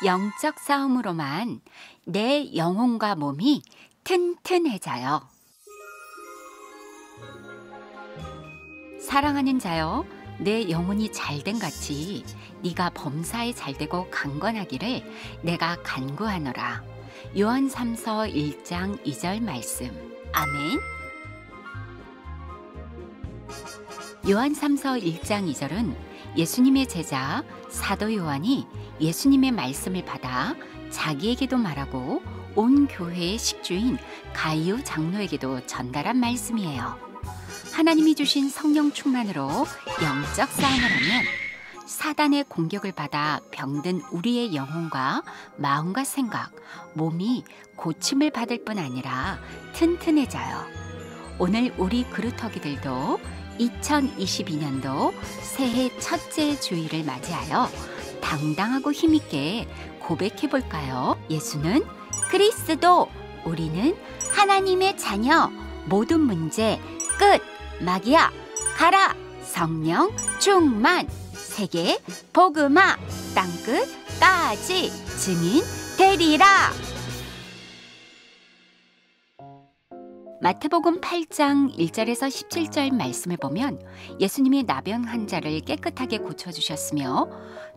영적 싸움으로만 내 영혼과 몸이 튼튼해져요. 사랑하는 자여, 내 영혼이 잘된 같이 네가 범사에 잘되고 강건하기를 내가 간구하노라. 요한 3서 1장 2절 말씀. 아멘. 요한 3서 1장 2절은 예수님의 제자 사도 요한이 예수님의 말씀을 받아 자기에게도 말하고 온 교회의 식주인 가이오 장로에게도 전달한 말씀이에요. 하나님이 주신 성령 충만으로 영적 싸움을 하면 사단의 공격을 받아 병든 우리의 영혼과 마음과 생각, 몸이 고침을 받을 뿐 아니라 튼튼해져요. 오늘 우리 그루터기들도 2022년도 새해 첫째 주일을 맞이하여 당당하고 힘있게 고백해 볼까요? 예수는 그리스도, 우리는 하나님의 자녀, 모든 문제 끝, 마귀야 가라, 성령 충만, 세계 복음화, 땅끝까지 증인 되리라. 마태복음 8장 1절에서 17절 말씀을 보면 예수님이 나병 환자를 깨끗하게 고쳐주셨으며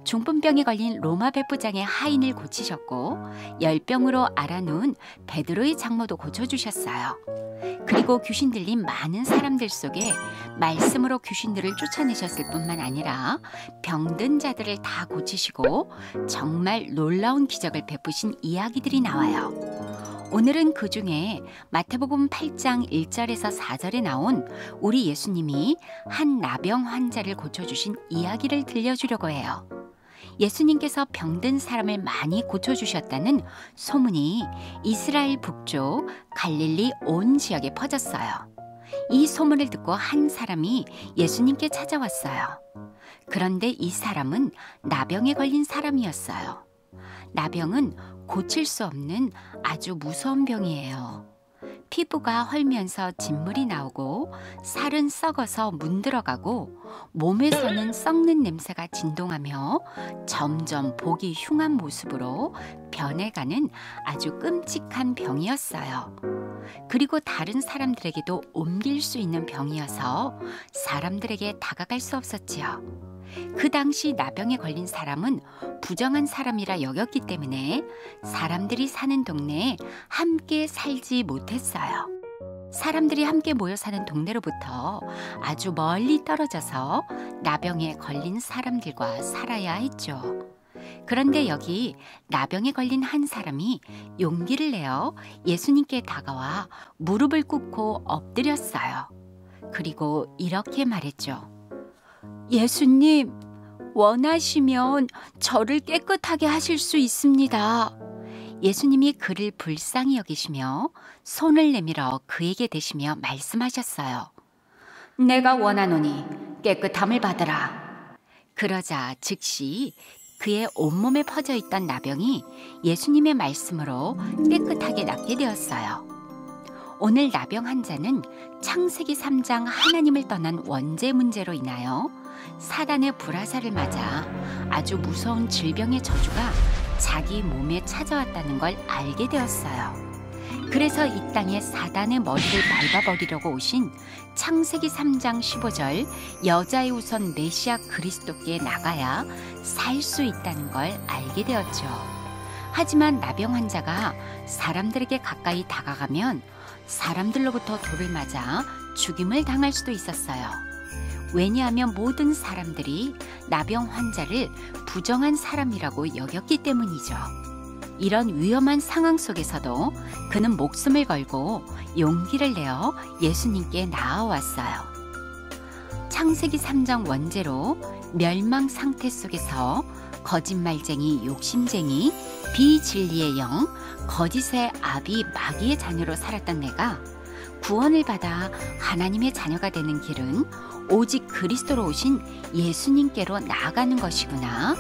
중풍병에 걸린 로마 백부장의 하인을 고치셨고 열병으로 앓아누운 베드로의 장모도 고쳐주셨어요. 그리고 귀신 들린 많은 사람들 속에 말씀으로 귀신들을 쫓아내셨을 뿐만 아니라 병든 자들을 다 고치시고 정말 놀라운 기적을 베푸신 이야기들이 나와요. 오늘은 그 중에 마태복음 8장 1절에서 4절에 나온 우리 예수님이 한 나병 환자를 고쳐주신 이야기를 들려주려고 해요. 예수님께서 병든 사람을 많이 고쳐주셨다는 소문이 이스라엘 북쪽 갈릴리 온 지역에 퍼졌어요. 이 소문을 듣고 한 사람이 예수님께 찾아왔어요. 그런데 이 사람은 나병에 걸린 사람이었어요. 나병은 고칠 수 없는 아주 무서운 병이에요. 피부가 헐면서 진물이 나오고 살은 썩어서 문들어가고 몸에서는 썩는 냄새가 진동하며 점점 보기 흉한 모습으로 변해가는 아주 끔찍한 병이었어요. 그리고 다른 사람들에게도 옮길 수 있는 병이어서 사람들에게 다가갈 수 없었지요. 그 당시 나병에 걸린 사람은 부정한 사람이라 여겼기 때문에 사람들이 사는 동네에 함께 살지 못했어요. 사람들이 함께 모여 사는 동네로부터 아주 멀리 떨어져서 나병에 걸린 사람들과 살아야 했죠. 그런데 여기 나병에 걸린 한 사람이 용기를 내어 예수님께 다가와 무릎을 꿇고 엎드렸어요. 그리고 이렇게 말했죠. 예수님, 원하시면 저를 깨끗하게 하실 수 있습니다. 예수님이 그를 불쌍히 여기시며 손을 내밀어 그에게 대시며 말씀하셨어요. 내가 원하노니 깨끗함을 받으라. 그러자 즉시 그의 온몸에 퍼져 있던 나병이 예수님의 말씀으로 깨끗하게 낫게 되었어요. 오늘 나병 환자는 창세기 3장 하나님을 떠난 원죄 문제로 인하여 사단의 불화살을 맞아 아주 무서운 질병의 저주가 자기 몸에 찾아왔다는 걸 알게 되었어요. 그래서 이 땅에 사단의 머리를 밟아버리려고 오신 창세기 3장 15절 여자의 우선 메시아 그리스도께 나가야 살 수 있다는 걸 알게 되었죠. 하지만 나병 환자가 사람들에게 가까이 다가가면 사람들로부터 돌을 맞아 죽임을 당할 수도 있었어요. 왜냐하면 모든 사람들이 나병 환자를 부정한 사람이라고 여겼기 때문이죠. 이런 위험한 상황 속에서도 그는 목숨을 걸고 용기를 내어 예수님께 나아왔어요. 창세기 3장 원죄로 멸망 상태 속에서 거짓말쟁이, 욕심쟁이, 비진리의 영, 거짓의 아비 마귀의 자녀로 살았던 내가 구원을 받아 하나님의 자녀가 되는 길은 오직 그리스도로 오신 예수님께로 나아가는 것이구나.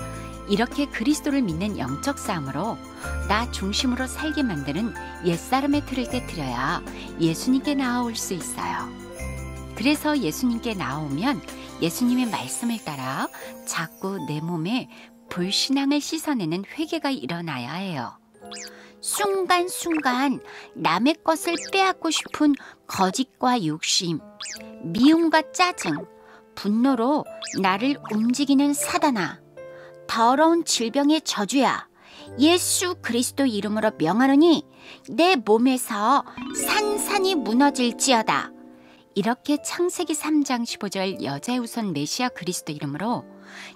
이렇게 그리스도를 믿는 영적 싸움으로 나 중심으로 살게 만드는 옛사람의 틀을 깨트려야 예수님께 나아올 수 있어요. 그래서 예수님께 나아오면 예수님의 말씀을 따라 자꾸 내 몸에 불신앙을 씻어내는 회개가 일어나야 해요. 순간순간 남의 것을 빼앗고 싶은 거짓과 욕심, 미움과 짜증, 분노로 나를 움직이는 사단아, 더러운 질병의 저주야, 예수 그리스도 이름으로 명하노니 내 몸에서 산산이 무너질지어다. 이렇게 창세기 3장 15절 여자의 우선 메시아 그리스도 이름으로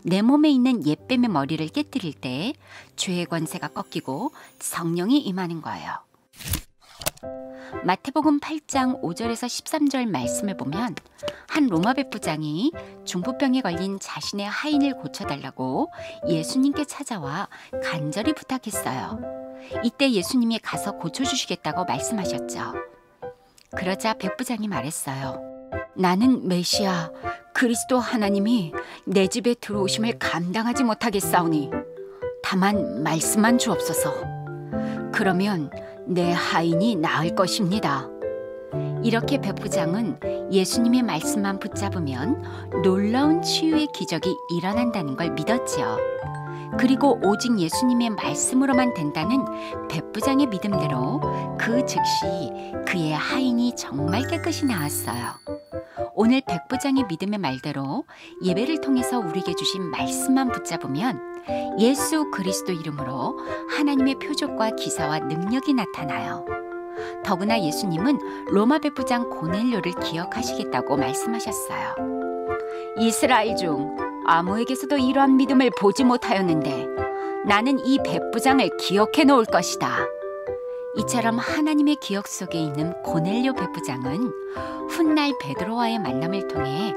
내 몸에 있는 옛뱀의 머리를 깨뜨릴 때 죄의 권세가 꺾이고 성령이 임하는 거예요. 마태복음 8장 5절에서 13절 말씀을 보면 한 로마 백부장이 중풍병에 걸린 자신의 하인을 고쳐달라고 예수님께 찾아와 간절히 부탁했어요. 이때 예수님이 가서 고쳐주시겠다고 말씀하셨죠. 그러자 백부장이 말했어요. 나는 메시아 그리스도 하나님이 내 집에 들어오심을 감당하지 못하겠사오니 다만 말씀만 주옵소서. 그러면 내 하인이 나을 것입니다. 이렇게 백부장은 예수님의 말씀만 붙잡으면 놀라운 치유의 기적이 일어난다는 걸 믿었지요. 그리고 오직 예수님의 말씀으로만 된다는 백부장의 믿음대로 그 즉시 그의 하인이 정말 깨끗이 나았어요. 오늘 백부장의 믿음의 말대로 예배를 통해서 우리에게 주신 말씀만 붙잡으면 예수 그리스도 이름으로 하나님의 표적과 기사와 능력이 나타나요. 더구나 예수님은 로마 백부장 고넬료를 기억하시겠다고 말씀하셨어요. 이스라엘 중 아무에게서도 이러한 믿음을 보지 못하였는데 나는 이 백부장을 기억해 놓을 것이다. 이처럼 하나님의 기억 속에 있는 고넬료 백부장은 훗날 베드로와의 만남을 통해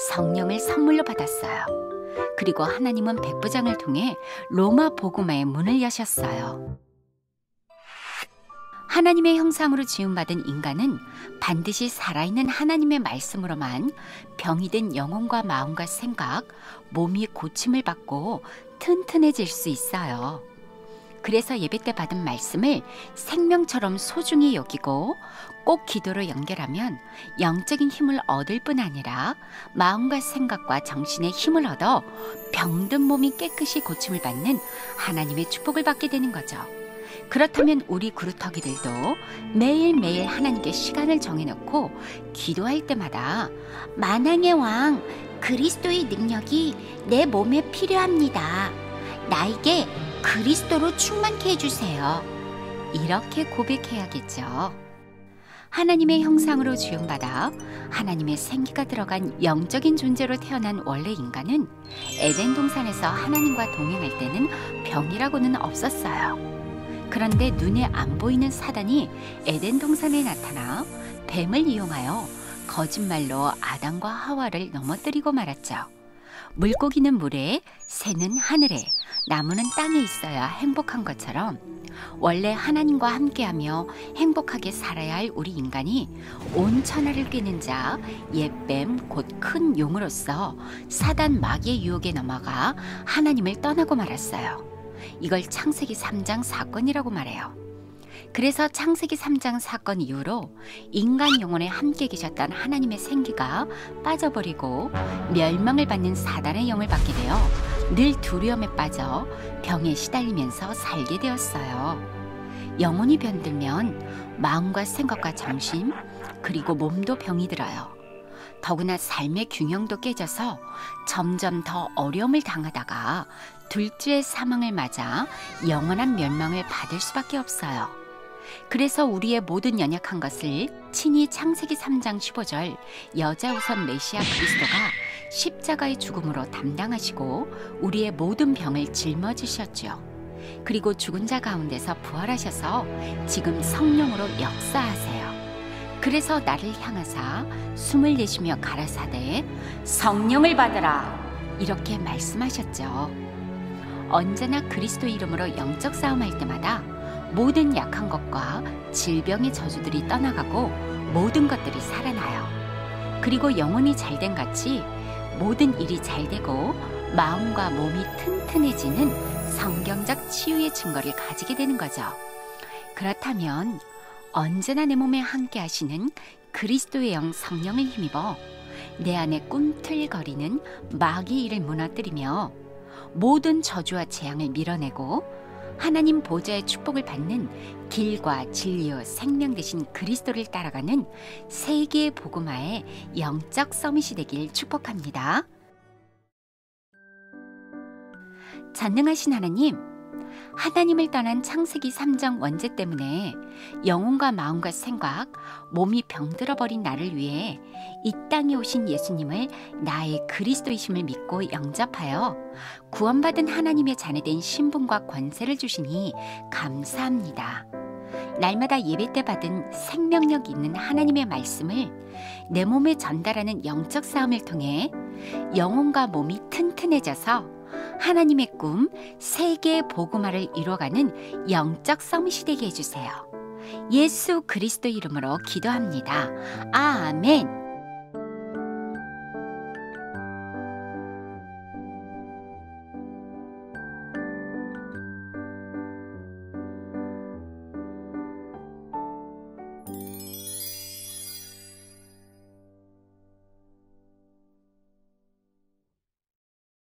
성령을 선물로 받았어요. 그리고 하나님은 백부장을 통해 로마 복음화의 문을 여셨어요. 하나님의 형상으로 지음받은 인간은 반드시 살아있는 하나님의 말씀으로만 병이 든 영혼과 마음과 생각, 몸이 고침을 받고 튼튼해질 수 있어요. 그래서 예배 때 받은 말씀을 생명처럼 소중히 여기고 꼭 기도로 연결하면 영적인 힘을 얻을 뿐 아니라 마음과 생각과 정신의 힘을 얻어 병든 몸이 깨끗이 고침을 받는 하나님의 축복을 받게 되는 거죠. 그렇다면 우리 그루터기들도 매일매일 하나님께 시간을 정해놓고 기도할 때마다 만왕의 왕 그리스도의 능력이 내 몸에 필요합니다. 나에게 그리스도로 충만케 해주세요. 이렇게 고백해야겠죠. 하나님의 형상으로 지음받아 하나님의 생기가 들어간 영적인 존재로 태어난 원래 인간은 에덴 동산에서 하나님과 동행할 때는 병이라고는 없었어요. 그런데 눈에 안 보이는 사단이 에덴 동산에 나타나 뱀을 이용하여 거짓말로 아담과 하와를 넘어뜨리고 말았죠. 물고기는 물에, 새는 하늘에, 나무는 땅에 있어야 행복한 것처럼 원래 하나님과 함께하며 행복하게 살아야 할 우리 인간이 온 천하를 꿰는 자, 옛뱀 곧 큰 용으로서 사단 마귀의 유혹에 넘어가 하나님을 떠나고 말았어요. 이걸 창세기 3장 사건이라고 말해요. 그래서 창세기 3장 사건 이후로 인간 영혼에 함께 계셨던 하나님의 생기가 빠져버리고 멸망을 받는 사단의 영을 받게 되어 늘 두려움에 빠져 병에 시달리면서 살게 되었어요. 영혼이 병들면 마음과 생각과 정신 그리고 몸도 병이 들어요. 더구나 삶의 균형도 깨져서 점점 더 어려움을 당하다가 둘째의 사망을 맞아 영원한 멸망을 받을 수밖에 없어요. 그래서 우리의 모든 연약한 것을 친히 창세기 3장 15절 여자 우선 메시아 그리스도가 십자가의 죽음으로 담당하시고 우리의 모든 병을 짊어지셨죠. 그리고 죽은 자 가운데서 부활하셔서 지금 성령으로 역사하세요. 그래서 나를 향하사 숨을 내쉬며 가라사대 성령을 받으라 이렇게 말씀하셨죠. 언제나 그리스도 이름으로 영적 싸움할 때마다 모든 약한 것과 질병의 저주들이 떠나가고 모든 것들이 살아나요. 그리고 영혼이 잘된 같이 모든 일이 잘되고 마음과 몸이 튼튼해지는 성경적 치유의 증거를 가지게 되는 거죠. 그렇다면 언제나 내 몸에 함께 하시는 그리스도의 영 성령을 힘입어 내 안에 꿈틀거리는 마귀의 일을 무너뜨리며 모든 저주와 재앙을 밀어내고 하나님 보좌의 축복을 받는 길과 진리와 생명 되신 그리스도를 따라가는 세계의 복음화의 영적 서밋이 되길 축복합니다. 전능하신 하나님을 떠난 창세기 3장 원죄 때문에 영혼과 마음과 생각, 몸이 병들어버린 나를 위해 이 땅에 오신 예수님을 나의 그리스도이심을 믿고 영접하여 구원받은 하나님의 자녀된 신분과 권세를 주시니 감사합니다. 날마다 예배 때 받은 생명력 있는 하나님의 말씀을 내 몸에 전달하는 영적 싸움을 통해 영혼과 몸이 튼튼해져서 하나님의 꿈, 세계의 복음화를 이루어가는 영적 서밋이 되게 해주세요. 예수 그리스도 이름으로 기도합니다. 아멘.